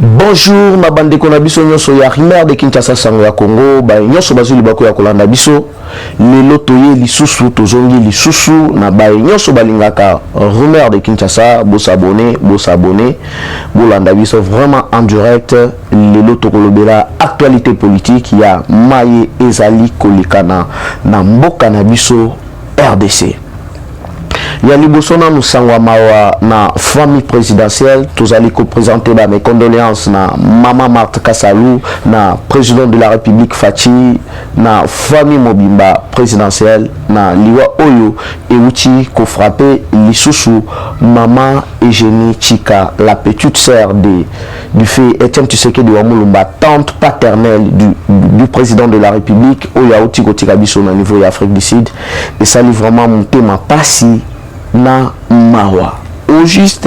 Bonjour, ma bande de Konabiso, nyoso ya Rimer de Kinshasa sango ya Congo, ba nyoso bazuli bako ya kolanda biso, lelo toye lisusu, tozongi lisusu, na ba nyoso balingaka Rimer de Kinshasa, bo s'abonner, bolanda biso vraiment en direct, lelo tokolobela actualité politique ya maye ezali kolikana na mboka na biso RDC. Il y a l'ibosona nous sangwamawa na famille présidentielle. Tous allez présenter mes condoléances na Maman Marthe Kassalou, na président de la République Fachi, na famille Mobimba présidentielle, na Liwa Oyo et Uchi ko frappé Lisusu, Maman Eugénie Chika, la petite sœur du fait Etienne Tshisekedi Wamulumba, tante paternelle du président de la République, Oya Uchi Kotika Biso na niveau d'Afrique du Sud. Et ça lui vraiment monté ma passi na mawa au juste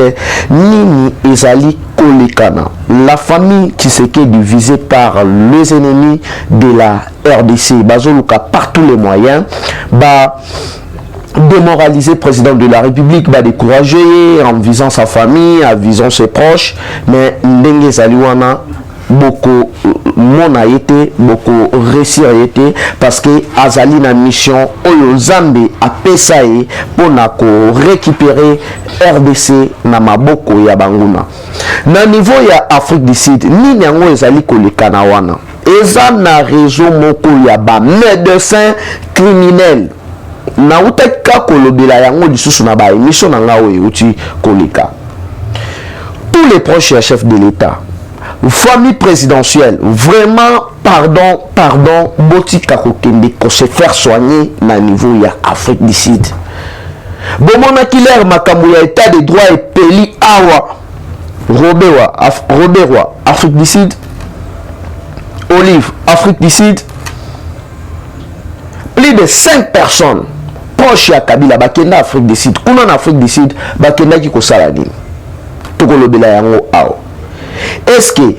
nini ezali kolekana la famille Tshisekedi visée par les ennemis de la RDC bazoluka par tous les moyens démoraliser président de la République, décourager en visant sa famille, en visant ses proches, mais ndenge ezali wana beaucoup mon a été beaucoup réussir a été parce que azali na mission oyo Zambe a pesaye pour récupérer RDC na maboko ya banguna na niveau ya Afrique du Sud ni nango ezali kolekana wana eza na réseau moko ya ba médecin criminel na utaka kolobela yango lisusu na ba émission na nga oyo uti koleka tous les proches et chefs de l'État famille présidentielle, vraiment, pardon, botika kokende ko se faire soigner na niveau ya Afrique du Sud. Bomona kiler makambo ya état de droit et peli awa Robert Afrique du Sud, Olive Afrique du Sud, plus de 5 personnes proches ya Kabila bakenda Afrique du Sud. Kuna na Afrique du Sud bakenda ki ko sala nini? Tokolobela yango awa. Est-ce que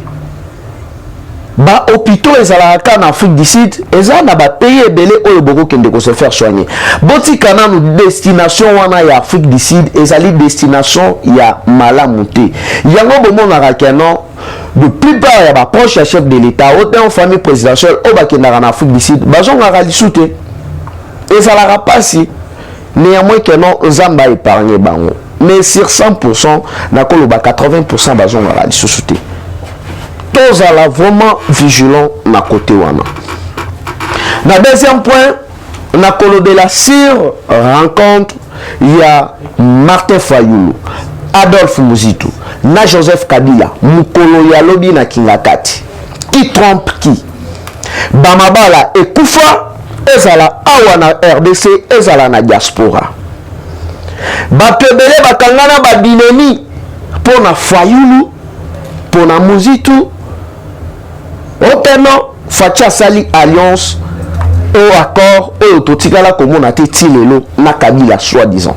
ba hôpitaux ezalaka en Afrique du Sud eza na ba pays ebele oyo boko kende ko se faire soigner botika na nous destination wana ya Afrique du Sud ezali destination ya malamu te yango bomonaka keno de plupart ya ba proche ya chef de l'État autant en famille présidentielle o bakendaka na Afrique du Sud bazongaka lisute ezalaka pasi néanmoins keno Zamba épargné bango mais sur 100% na koloba 80% bazongaka lisute tous à la vraiment vigilant na côté wana. Na deuxième point, na kolobela sur rencontre il y a Martin Fayulu, Adolphe Muzitu, na Joseph Kabila, mukolo ya lobi na Kingakati. Qui trompe qui? Bamabala et Koufa, ezala awa na RDC, ezala na diaspora. Bapebele bakangana babineni pour na Fayulu, pour na Muzitu. Oteno Fatia Sali Alliance au accord au totikala komona te tilelo na Kabila soi-disant.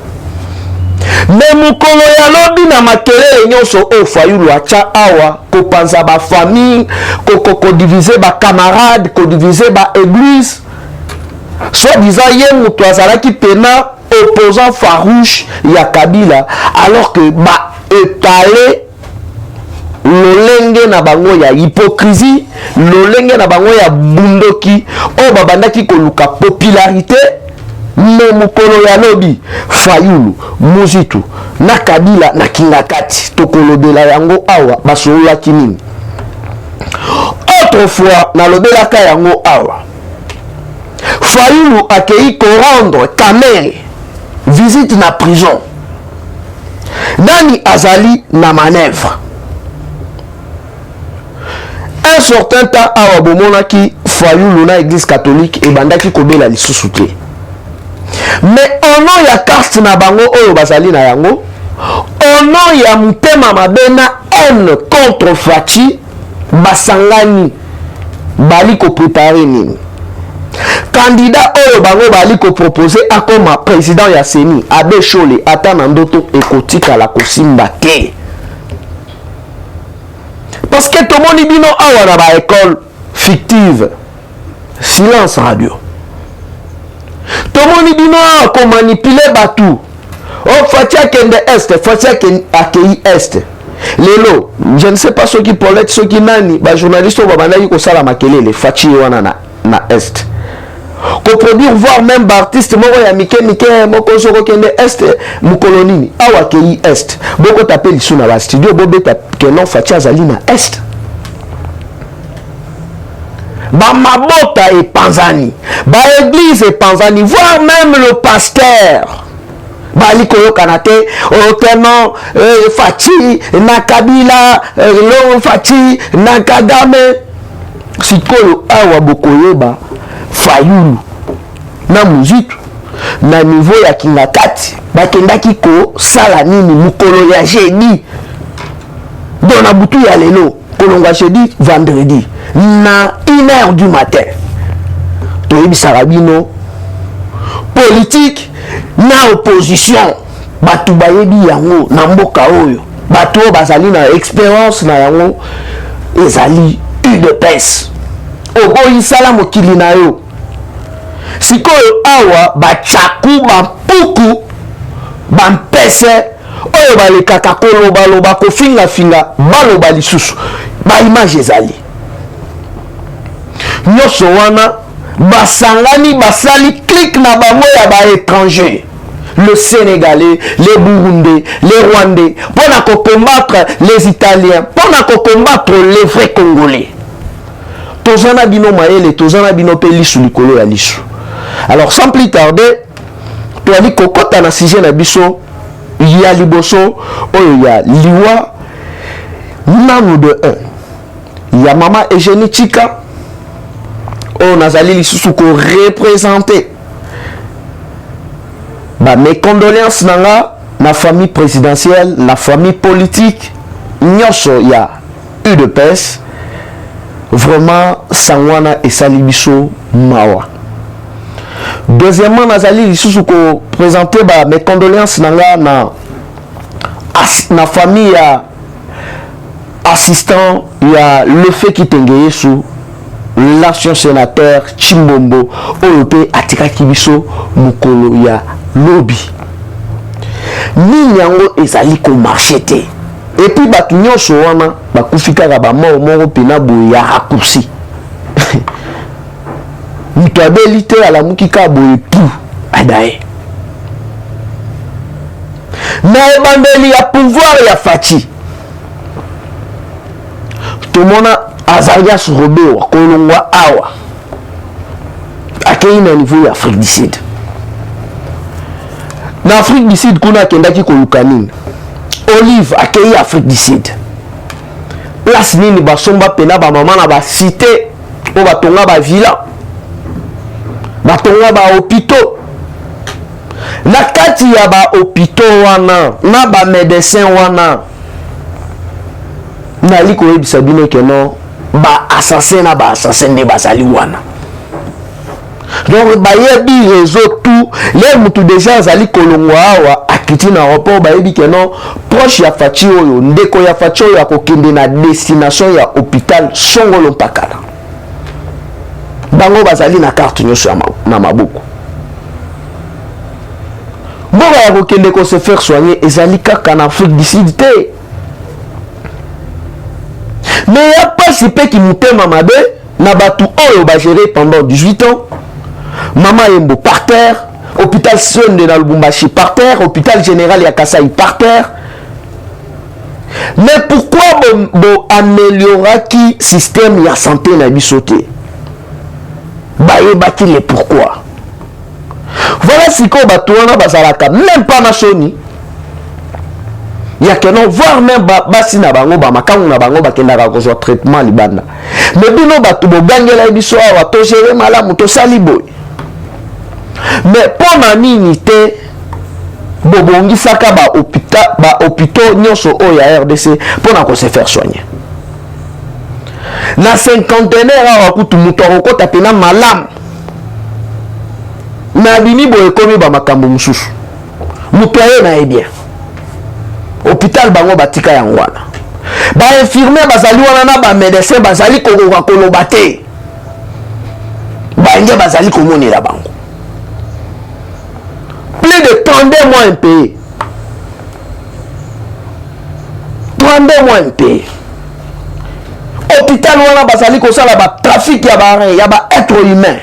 Mais mukolo ya lobi na makelele nyonso o Fayulu acha awa ko panza ba famille ko diviser ba camarades ko diviser ba église soi-disant ye mutu azalaki pena opposant farouche ya Kabila alors que ba étalé lolenge na bango ya hypocrisie lolenge na bango ya bundoki o babandaki koluka popularité mais mukolo ya lobi Fayulu Muzitu na Kabila na Kingakati tokolobela yango awa basolaki nini autrefois na lobelaka yango awa Fayulu akei ko rendre Kamere visite na prison nani azali na manœuvre. Un certain temps awa bomonaki Fayulu na église catholique et bandaki kobela lisusu te mais au nom ya carte na bango oyo bazali na yango au nom ya mutema mabena haine contre Fachi basangani bali ko préparer nini candidat oyo bango bali ko proposer akoma président ya Seni Abe Chole ata na ndoto ekotika la kosimba te. Parce que tout le monde dit non à la école fictive. Silence radio. Tout le monde dit non qu'on manipule Batou. Oh, Fatia Kende Est, Fatia Kende Est. lelo je ne sais pas ceux qui Paulette ceux qui nani ba journaliste au babandaki ko sala makelele fachi wana na est ko produire voir même ba artiste moko ya mike moko soko kende est mukolonini awa kei est boko taper lisu na ba studio bobeta que non fachi azali na est ba mabota et panzani ba église et panzani voire même le pasteur bali koyo kanate oteno fachi na kabila lo fachi na kagame sikoyo awa bokoyeba fayulu na muzitu na niveau ya kingakati bakendaki ko sala nini mukolo ya jeudi dona butu ya lelo kolonga jeudi vendredi na 1h du matin toyebisaka bino politique na opposition batu bayebi yango na mboka oyo batu bazali na expérience na yango ezali UDPS oboyi sala mokili na yo sikoyo awa bachaku bampuku bampese oyo balekaka kolobaloba kofingafinga baloba lisusu baimage ezali nyonso wana basangani basali clique na bango ya baétranger le Sénégalais, les Burundais, les Rwandais pour combattre les Italiens, pour combattre les vrais Congolais. Tozana bino maele, tozana bino pe lisu likolo ya lisu. Alors sans plus tarder, toali kokota na sujet na biso ya liboso oyo ya liwa nanu de 1. Ya mama Eugénie Chika o nazali lisusu ko représenter ba mes condoléances nanga na famille présidentielle, la famille politique nyonso ya UDPS. Vraiment sangwana esali biso mawa. Deuxièmement nazali lisusu ko présenter ba mes condoléances nanga na famille ya assistant ya le fait qui tengeye sous l'ancien sénateur Chimbombo oyope atikaki biso mukolo ya lobby. Nini yango ezali ko marché te. Et puis batu nyonso wana bakufika ka ba moko pena boye ya raccourci. Mutu abelite ala mukika boye pou adaye. Na ebandeli ya pouvoir ya Fachi. Tomona Azarias Robert kolongwa awa. Akei na niveau ya Afrique du Sud. Na Afrique du Sud kuna kendaki koluka nini? Olive akei Afrique du Sud. Place nini basomba pena ba mama na ba cité o batonga ba villa. Batonga ba hôpitaux. Na kati ya ba hôpitaux wana na ba médecin wana. Na liko yebisa bino keno ba assassin na ba assassin de basali wana. Donc bayebi réseau tout les mutu déjà zali kolongwa awa akiti na rapport bayebi keno proche ya Fachi oyo ndeko ya Fachi oyo akokende na destination ya hôpital Songolo Mpakala. Bango bazali na carte nyonso na maboko. Mboka ya kokende ko se faire soigner ezali kaka na Afrique du Sud te. Mais il n'y a pas si peu qui mutema mabe na batu oyo ba géré pendant 18 ans. Maman Yembo par terre, hôpital Sonde na Lubumbashi par terre, hôpital général ya Kasai par terre. Mais pourquoi bo améliorer qui système ya santé na bisoté? Baye baki le pourquoi. Voilà ce qu'on batu wana bazalaka même pas na soni. Ya que non voir même basi na bango ba makangu na bango bakendaka ko zo traitement libanda. Mais bino batu bo gangela biso awa to gérer malamu to sali boy. Mais pour na nini te bobongi saka ba hôpital nyonso o ya RDC pour na ko se faire soigner. Na cinquantenaire awa kutu muto ko tapena malamu. Na bini boy komi ba makambo mususu. Muto aye na e bien. Hôpital bango batika yango wana. Ba infirmier bazali wana na ba médecin bazali kokoka koloba te. Ba nge bazali komonela bango. Plus de 32 mois impayés. 32 mois MP. Hôpital wana basali ko sala ba trafic ya ba être humain.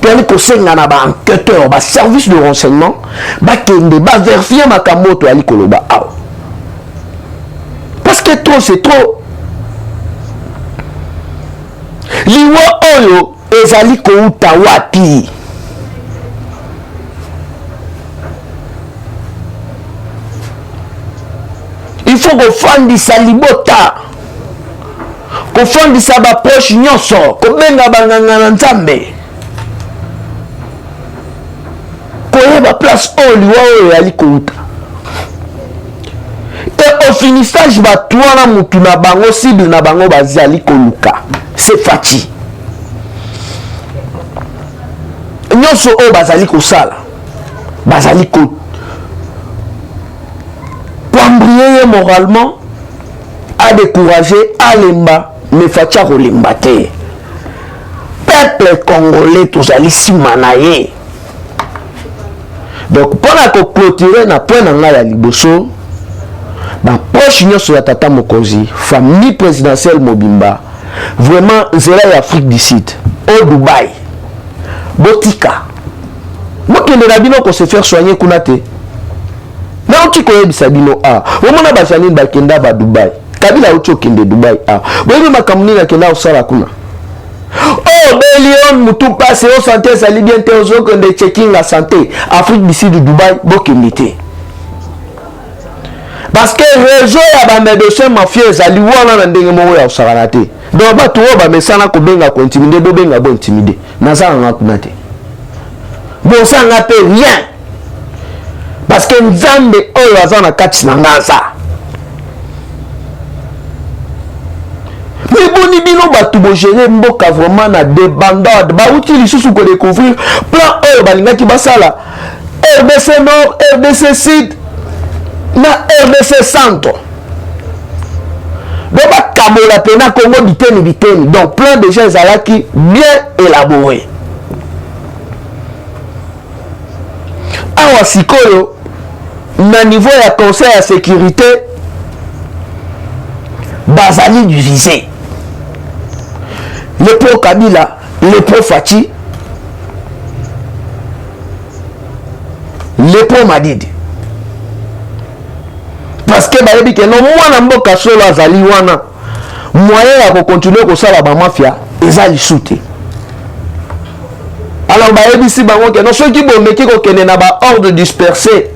Puis ko senga na ba enquêteur ba service de renseignement ba kende ba vérifier makambo to ali koloba aw. Parce que trop c'est trop. Liwa oyo ezali ko uta wapi. Il faut que fandisa libota. Ko fandisa ba proche nyonso, ko benga banganga na Nzambe. Ko yeba place o liwa oyo ali ko uta. Et au finissage ba tuana mutu na bango cible na bango bazali ko luka. C'est Fati. Nyonso o bazali ko sala. Bazali ko embrayé moralement, à décourager, à l'emba, mais Fatia Rolimbaté. Peuple congolais, tous allés si manaye. Donc, pour clôturer, na point na la liboso, ma proche union sur la tata Mokozi, famille présidentielle Mobimba, vraiment, c'est l'Afrique du Sud, au Dubaï, Botika. Moi qui ne se faire soigner Kounate. Na uti ko yebisa bino a womona bazali bakenda ba Dubai kabila uti okende Dubai a boyebi makamuni na kenda osala kuna oh Belion mutu passe au santé sali bien te ozo kende checking la santé Afrique du Sud Dubai bokende te parce que réseau ya ba médecin mafieux sali wana na ndenge mo ya osala te donc ba tuwo ba mesana ko benga ko intimider bo benga bo intimider na za nga kuna te bon ça n'a pas rien. Parce que Nzambe oyo azana kati na ngaza. Mais boni bino batu bo gérer mboka vraiment na débandade. Ba uti lisusu ko découvrir plan oyo balingaki basala. RDC Nord, RDC Sud na RDC Centre. Donc ba kabola pena Congo biteni. Donc plan déjà ezalaki bien élaboré. Awa sikoyo na niveau ya conseil à sécurité bazali du visé le pro Kabila le pro Fati le pro Madidi parce que bayebi ke no mwana mboka solo azali wana moyen ya ko continuer ko sala ba mafia ezali soute. Alors bayebi si bango ke no soki bomeki ko kende na ba ordre dispersé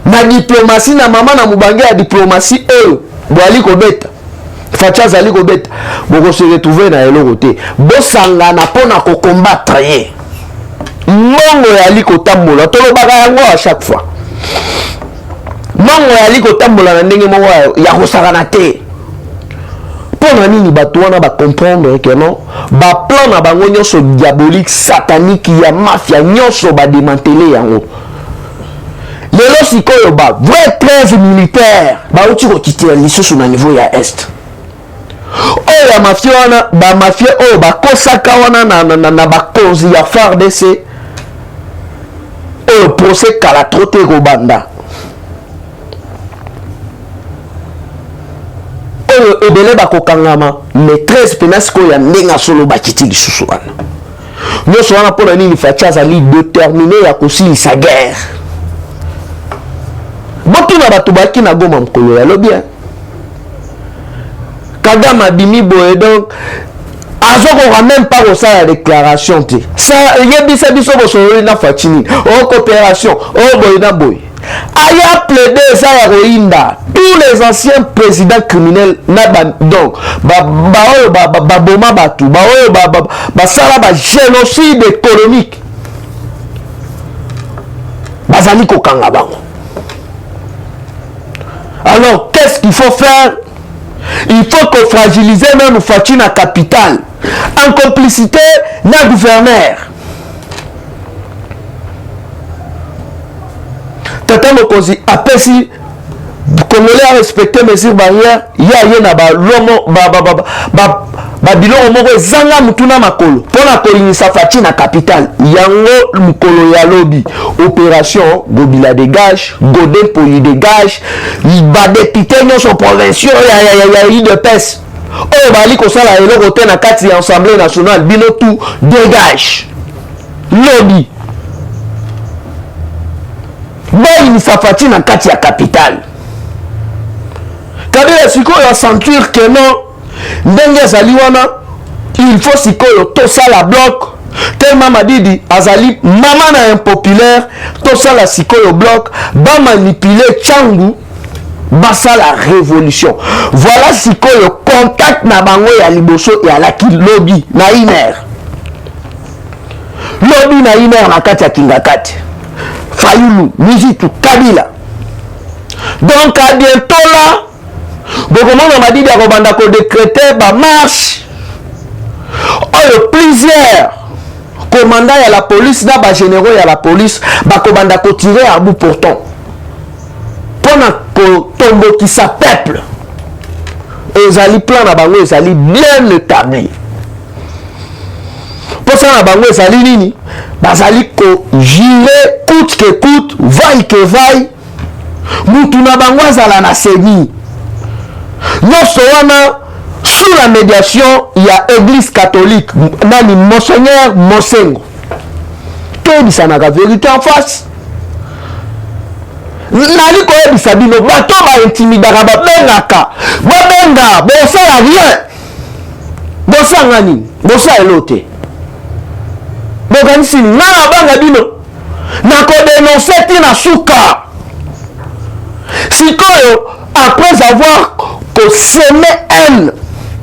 na diplomatie na mama na mubange ya diplomatie boali ko beta Fatia zali ko beta boko se retrouver na eloko te bosangana pona ko combattre ye mongo yali ko tambola tolobaka yango à chaque fois mongo yali ko tambola na ndenge mongo ya kosakana te pona nini bato wana ba comprendre que non ba plan na bango nyonso diabolique satanique ya mafia nyonso ba démanteler yango. Lelo sikoyo ba vrai trêve militaire ba uti ko kitira lisusu na niveau ya est. Oyo ya mafia wana ba mafia oyo ba kosaka wana na ba konzi ya FARDC oyo procès kala trote ko banda. Oyo ebele ba kokangama maîtresse penas ko ya ndenga solo ba kiti lisusu wana. Nyoso wana pona nini Fatia zali déterminé ya kosilisa guerre. Boki na batu baki na Goma mkolo ya lobi Kagame abimi boye donc azoko même pas au ça la déclaration te ça yebisa biso bosolo na Fatini o coopération o boye na boye aya plaider ça ya roinda tous les anciens présidents criminels na donc ba boma batu ba sala ba génocide économique bazali ko kanga bango. Alors, qu'est-ce qu'il faut faire? Il faut que fragiliser même Fati na capitale en complicité na gouverneur. Tata Mokozi apesi Congolais à respecter mesures barrières. Ya na ba lomo babiloko moko ezanga mutuna makolo pona kolinisa Faci na capitale yango mukolo ya lobi opération Gobila dégage Godin Poli dégage ba député nyonso provinciaux ya UDPS oyo bali kosala eloko te na kati ya Assemblée nationale bino tout dégage lobi balinisa Faci na kati ya capitale Kabila sikoyo accenture que non ndenge azali wana il faut sikoyo tosala bloc tellement Madidi azali mama na impopulaire tosala sikoyo bloc ba manipuler Tchangu basala révolution voilà sikoyo contact na bango ya liboso ya laki lobby na iner na kati ya Kingakati Fayulu Mizitu Kabila donc à bientôt là Bokomona Madidi a kobanda ko décréter ba marche oyo plusieurs commandants ya la police na ba généraux ya la police ba kobanda ko tirer à bout portant pona ko tombo qui sa peuple ezali plan na bango ezali bien établi pour ça na bango ezali nini bazali ko girer coûte que coûte vaille que vaille mutu na bango azala na seni nyonso wana sous la médiation ya église catholique nani monseigneur Mosengo toyebisanaka vérité en face nali koyebisa bino bato baintimidaka babenga bosala rien bosanga nini bosaelo te bokanisi nini nga nabanga bino nakodenonse tina suka sikoyo après avoir semé haine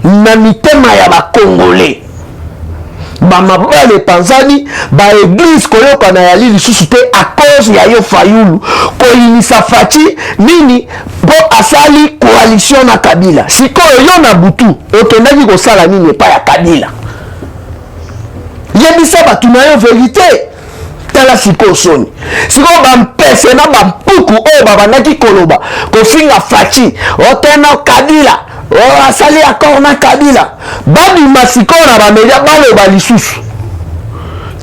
na mitema ya bakongolais bamabale epanzani baeglise koyokana ya lisusu te à cause ya yo Fayulu koyinisa Faci nini po asali coalition na Kabila sikoyo yo na butu okendaki kosala nini epai ya Kabila yebisa bato na yo vérité tala sikoyo soni sikoyo bampese na bampuku oyo babandaki koloba kofinga Faci otena Kabila asali accord na Kabila babima sikoyo na bamedia baloba lisusu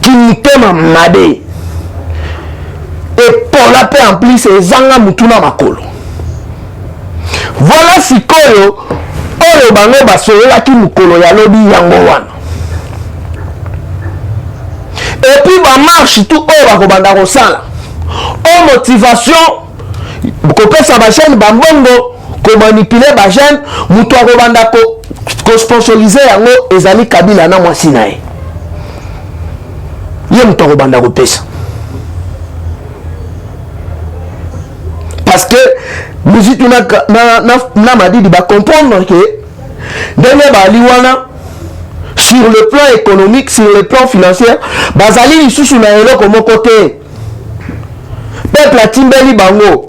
kimutema mabe epola pe en plus ezanga mutuna makolo voilà sikoyo oyo bango basololaki mokolo ya lobi yango wana et puis bamarche tout oyo bakobanda kosala o motivation kopesa bachaine bambongo komanipule bajeune mutu akobanda kosponsorize yango ezali Kabila na mwasi na ye mutu akobanda kopesa parce que muzitu na Madidi bacomprendre ke ndenge bali wana sur le plan économique sur le plan financier bazali lisusu na eloko moko te peuple atimbeli bango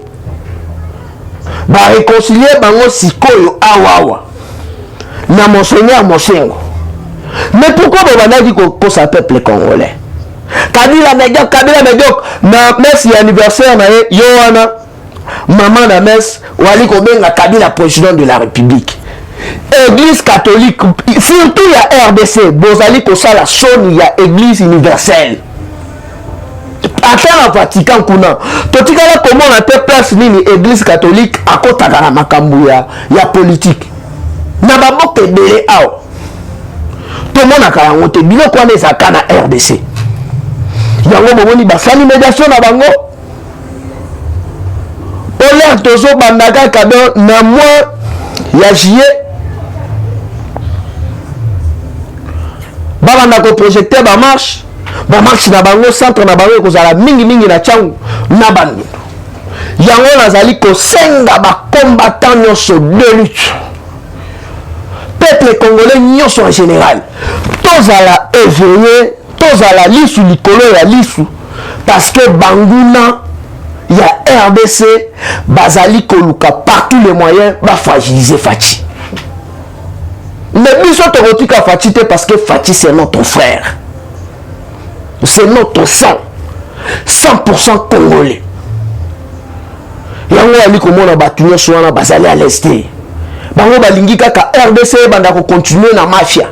réconcilier bango sikoyo awawa na monseigneur Mosengo mais pourquoi bobandaki kokosa peuple congolais Kabila médiocre na messe anniversaire na yo wana maman na messe wali kobenga Kabila président de la République église catholique surtout ya RDC bozali kosala soni ya église universelle ata na Vatican kuna totikala komona te place nini église catholique akotaka na makambo ya politique na baboka ebele awa tomonaka yango te biloko wana ezalaka na RDC yango bomoni basali médiation na bango olaire tozobandaka kaka na mois ya juillet babanda koprojecte bamarche na bango centre na bango ekozala mingi na Tchangu na Bandundu yango nazali kosenga bacombattant nyonso de lutte peuple congolais nyonso en général tozala éveillé tozala lisu likolo ya lisu parce que banguna ya RDC bazali koluka par tous les moyens bafragiliser Faci mais biso tokotika Faci te parce que Faci c'est notre frère c'est notre sang 100% congolais yango ali komona batu nyonso wana bazali à l'est bango balingi kaka RDC banda ko continuer na mafia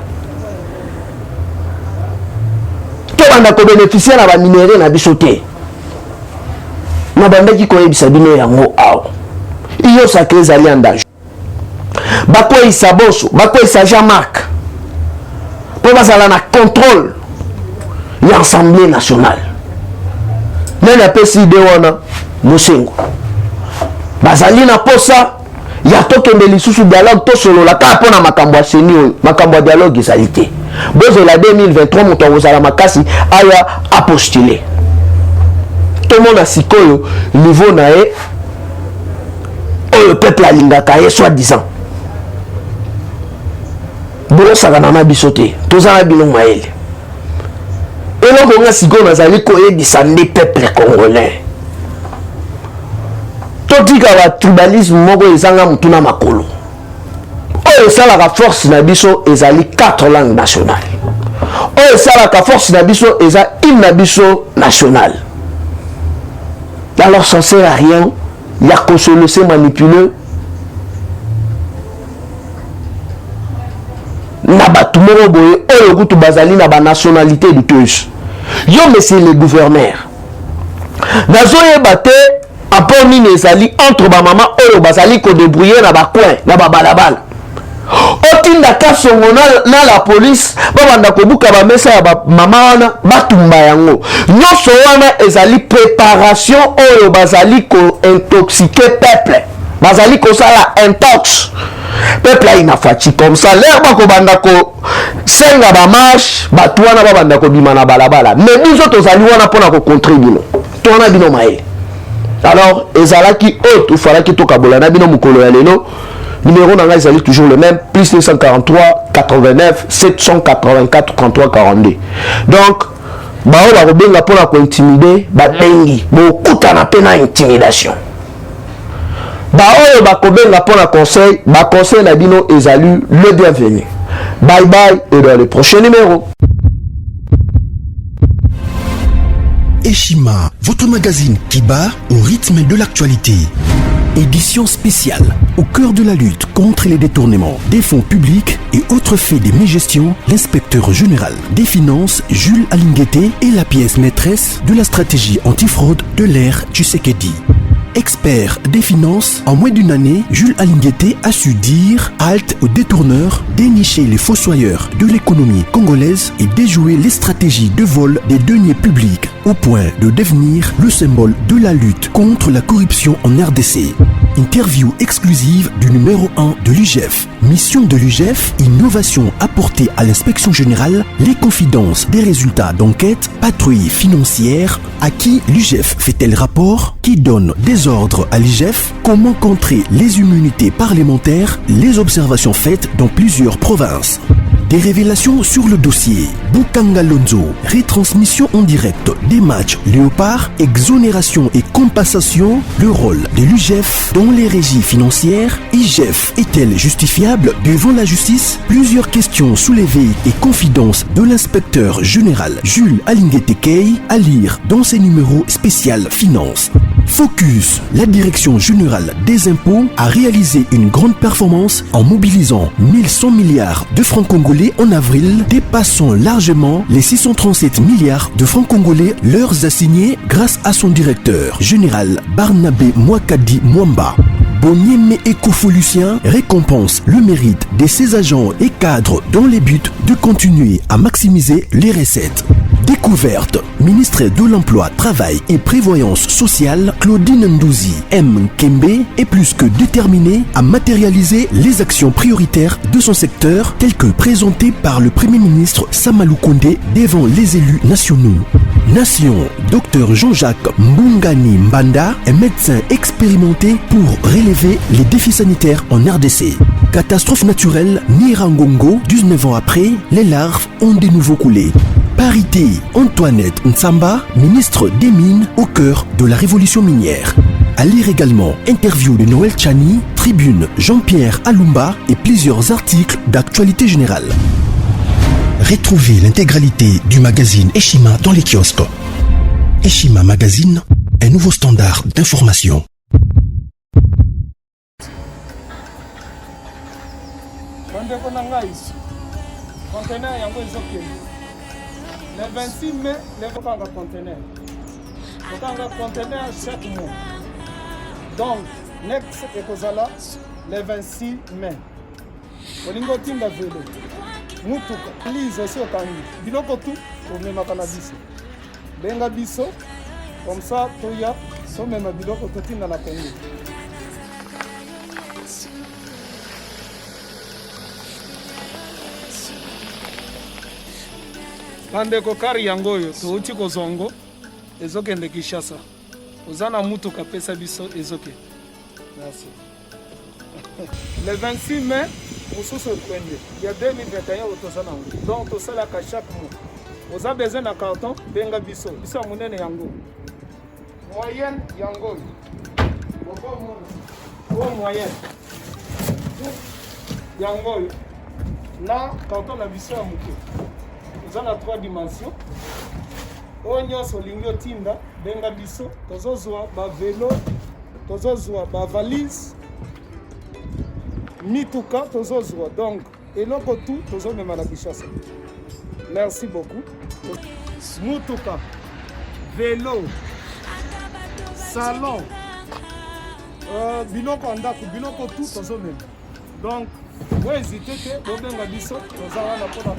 tobanda ko bénéficier na ba minéraux na biso te na bandaki koyebisa bino yango awa iyo sacré ezali andage bakweyisa boso bakweyisa Jean-Marc mpo bazala na contrôle ya assemblée nationale nani apesi ide wana Mosengo bazali na posa ya tokende lisusu dialogue tosolola kaka mpona makambo ya seni oyo makambo ya dialogue ezali te bozela 2023 moto akozala makasi aya apostule tomona sikoyo niveau na ye oyo peuple alingaka ye soi-disant bolosakana na biso te toza na bino mayele eloko nga sikoyo nazali koyebisa nde peuple congolais totika batribalisme moko ezanga mutuna makolo oyo esalaka force na biso ezali 4 langues nationales oyo esalaka force na biso eza hymne na biso national. Alors ça sert à rien il y a qu'on se laisser manipuler na batu moko boye oyo kutu bazali na ba nationalité douteuse yo monsieur le gouverneur nazoyeba te apport nini ezali entre ba mama oyo bazali ko débrouiller na ba coin na ba balabala otinda kasongo na la police babanda kobuka ba mesa ya ba mama wana batumba yango nyonso wana ezali préparation oyo bazali ko intoxiquer peuple bazali ko sala intox peuple a inafati comme ça l'air bako banda ko senga ba marche batu wana babanda ko bima na balabala mais biso tozali wana pona ko contribuer tona bino maele. Alors ezalaki autre falaki to kabola na bino mukolo ya lelo numéro nanga ezali toujours le même plus 243 89 784 33 42. Donc bao ba kobenga pona ko intimider ba bengi bo kutana pena intimidation baoyo bakobenga pona conseil ba conseil na bino ezali le bienvenu. Bye bye et dans le prochain numéro. Eshima, votre magazine qui bat au rythme de l'actualité. Édition spéciale au cœur de la lutte contre les détournements des fonds publics et autres faits de mégestion. L'inspecteur général des finances Jules Alinguete est la pièce maîtresse de la stratégie antifraude de l'ère Tshisekedi. Expert des finances, en moins d'une année, Jules Alinguete a su dire halte aux détourneurs, dénicher les fossoyeurs de l'économie congolaise et déjouer les stratégies de vol des deniers publics au point de devenir le symbole de la lutte contre la corruption en RDC. Interview exclusive du numéro 1 de l'UGF. Mission de l'UGF, innovation apportée à l'inspection générale, les confidences des résultats d'enquête, patrouille financière, à qui l'UGF fait-elle rapport, qui donne des ordres à l'UGF, comment contrer les immunités parlementaires, les observations faites dans plusieurs provinces. Des révélations sur le dossier Bukanga Lonzo, retransmission en direct des matchs Léopard, exonération et compensation, le rôle de l'UGF dans les régies financières. IGF est-elle justifiable devant la justice? Plusieurs questions soulevées et confidences de l'inspecteur général Jules Alinguete Key à lire dans ses numéros spécial Finance. Focus, la direction générale des impôts a réalisé une grande performance en mobilisant 1100 milliards de francs congolais en avril, dépassant largement les 637 milliards de francs congolais leurs assignés grâce à son directeur général Barnabé Mwakadi Mwamba. Bonieme Ecofolucien récompense le mérite de ses agents et cadres dans les buts de continuer à maximiser les recettes. Découverte, ministre de l'Emploi, Travail et Prévoyance Sociale, Claudine Ndouzi M. Kembe est plus que déterminée à matérialiser les actions prioritaires de son secteur telles que présentées par le Premier ministre Samalou Kondé devant les élus nationaux. Nation, Dr Jean-Jacques Mbungani Mbanda est médecin expérimenté pour relever les défis sanitaires en RDC. Catastrophe naturelle, Nirangongo, 19 ans après, les larves ont de nouveau coulé. Parité, Antoinette Nsamba, ministre des Mines au cœur de la révolution minière. À lire également interview de Noël Chani, tribune Jean-Pierre Alumba et plusieurs articles d'actualité générale. Retrouvez l'intégralité du magazine Eshima dans les kiosques. Eshima Magazine, un nouveau standard d'information. Le 26 mai, les gens vont conteneur. Le conteneur chaque mois. Donc, next ekozala le 26 mai. Olingo tinda velo. Mutuka. Lise aussi okangi. Biloko tout, omemaka na biso. Benga biso. Comme ça, toya, so mema biloko totinda na Congo. Bandeko kari yango oyo touti kozongo ezokende Kinshasa. Oza na mutuka pesa biso ezoke. Merci. Le 26 mai, mosusu ekwende. Ya 2021 otoza nango. Donc tosalaka chaque mois. Oza besoin na carton benga biso. Biso monene yango. Moyenne yango oyo. Boko moyenne. Yango oyo. Na carton na biso ya moke. Oza na 3 dimensions. Oyo nyonso olingi otinda benga biso. Tozozwa ba vélo, tozozwa ba valise, mituka tozozwa. Donc eloko tout tozomema na Kinshasa. Merci beaucoup. Mutuka, vélo, salon, biloko ndako, biloko tout tozomema. Donc vous hésitez que bobenga biso toza wana pona